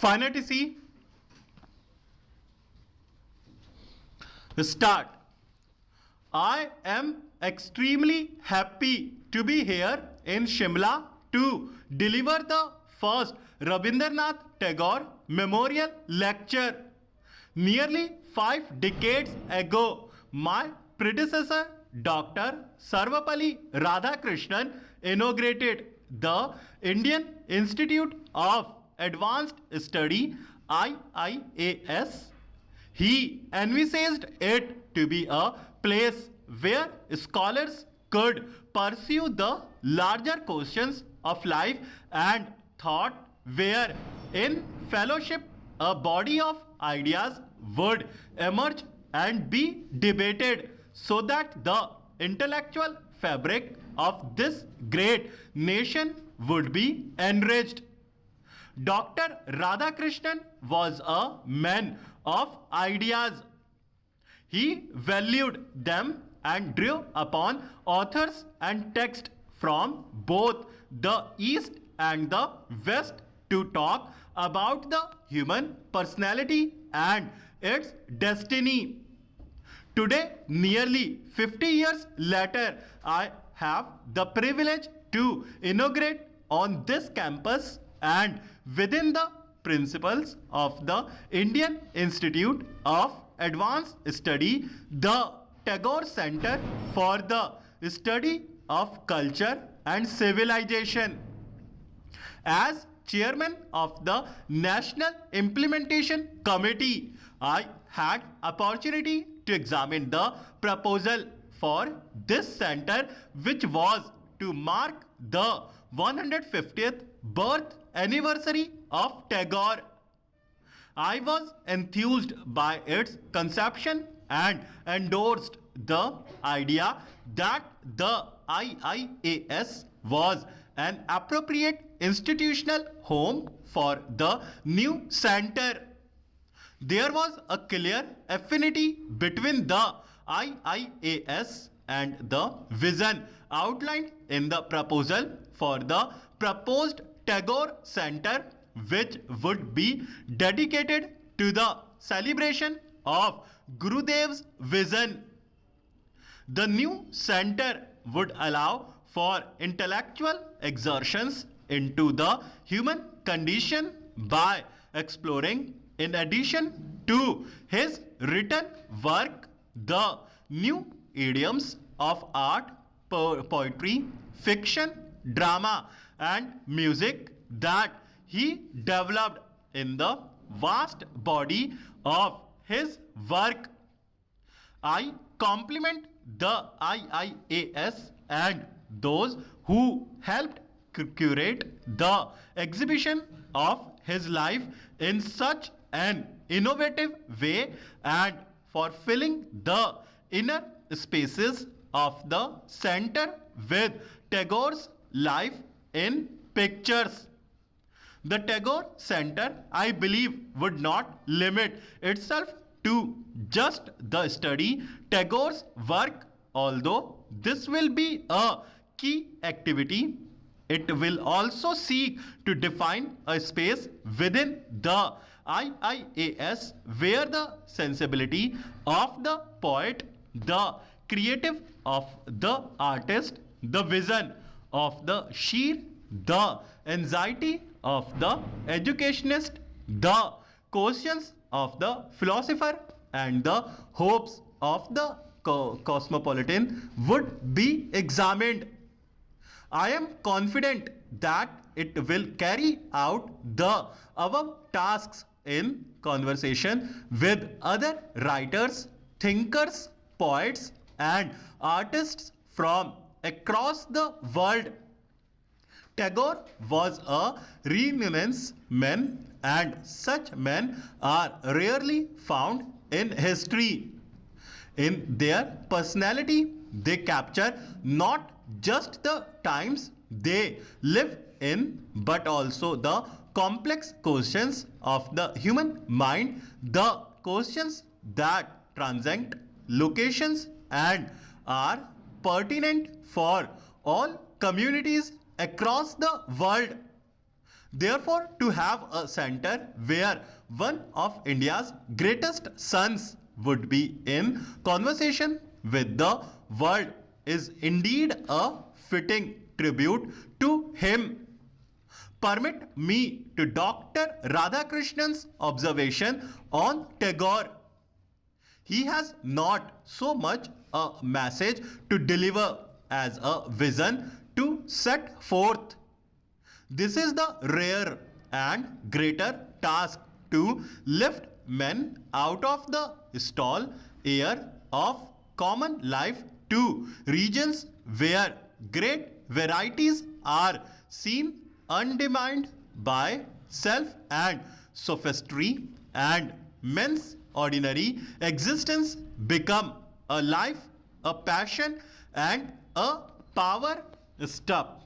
Fantasy. Start. I am extremely happy to be here in Shimla to deliver the first Rabindranath Tagore Memorial Lecture. Nearly 5 decades ago, my predecessor, Dr. Sarvapalli Radhakrishnan, inaugurated the Indian Institute of Advanced Study IIAS. He envisaged it to be a place where scholars could pursue the larger questions of life and thought, where in fellowship a body of ideas would emerge and be debated so that the intellectual fabric of this great nation would be enriched. Dr. Radhakrishnan was a man of ideas. He valued them and drew upon authors and texts from both the East and the West to talk about the human personality and its destiny. Today, nearly 50 years later, I have the privilege to inaugurate on this campus and within the principles of the Indian Institute of Advanced Study, the Tagore Center for the Study of Culture and Civilization. As chairman of the National Implementation Committee, I had opportunity to examine the proposal for this center, which was to mark the 150th birth anniversary of Tagore. I was enthused by its conception and endorsed the idea that the IIAS was an appropriate institutional home for the new center. There was a clear affinity between the IIAS and the vision outlined in the proposal for the proposed Tagore Center, which would be dedicated to the celebration of Gurudev's vision. The new center would allow for intellectual exertions into the human condition by exploring, in addition to his written work, the new idioms of art, poetry, fiction, drama, and music that he developed in the vast body of his work. I compliment the IIAS and those who helped curate the exhibition of his life in such an innovative way and for filling the inner spaces of the center with Tagore's life in pictures. The Tagore Center, I believe, would not limit itself to just the study Tagore's work, although this will be a key activity. It will also seek to define a space within the IIAS where the sensibility of the poet, the creative of the artist, the vision of the seer, the anxiety of the educationist, the questions of the philosopher, and the hopes of the cosmopolitan would be examined. I am confident that it will carry out the above tasks in conversation with other writers, thinkers, poets, and artists from across the world. Tagore was a Renaissance man, and such men are rarely found in history. In their personality, they capture not just the times they live in, but also the complex questions of the human mind, the questions that transcend locations and are pertinent for all communities across the world. Therefore, to have a center where one of India's greatest sons would be in conversation with the world is indeed a fitting tribute to him. Permit me to Dr. Radhakrishnan's observation on Tagore. He has not so much a message to deliver as a vision to set forth. This is the rare and greater task to lift men out of the stall air of common life to regions where great varieties are seen undemanded by self and sophistry, and men's ordinary existence become a life, a passion, and a power step.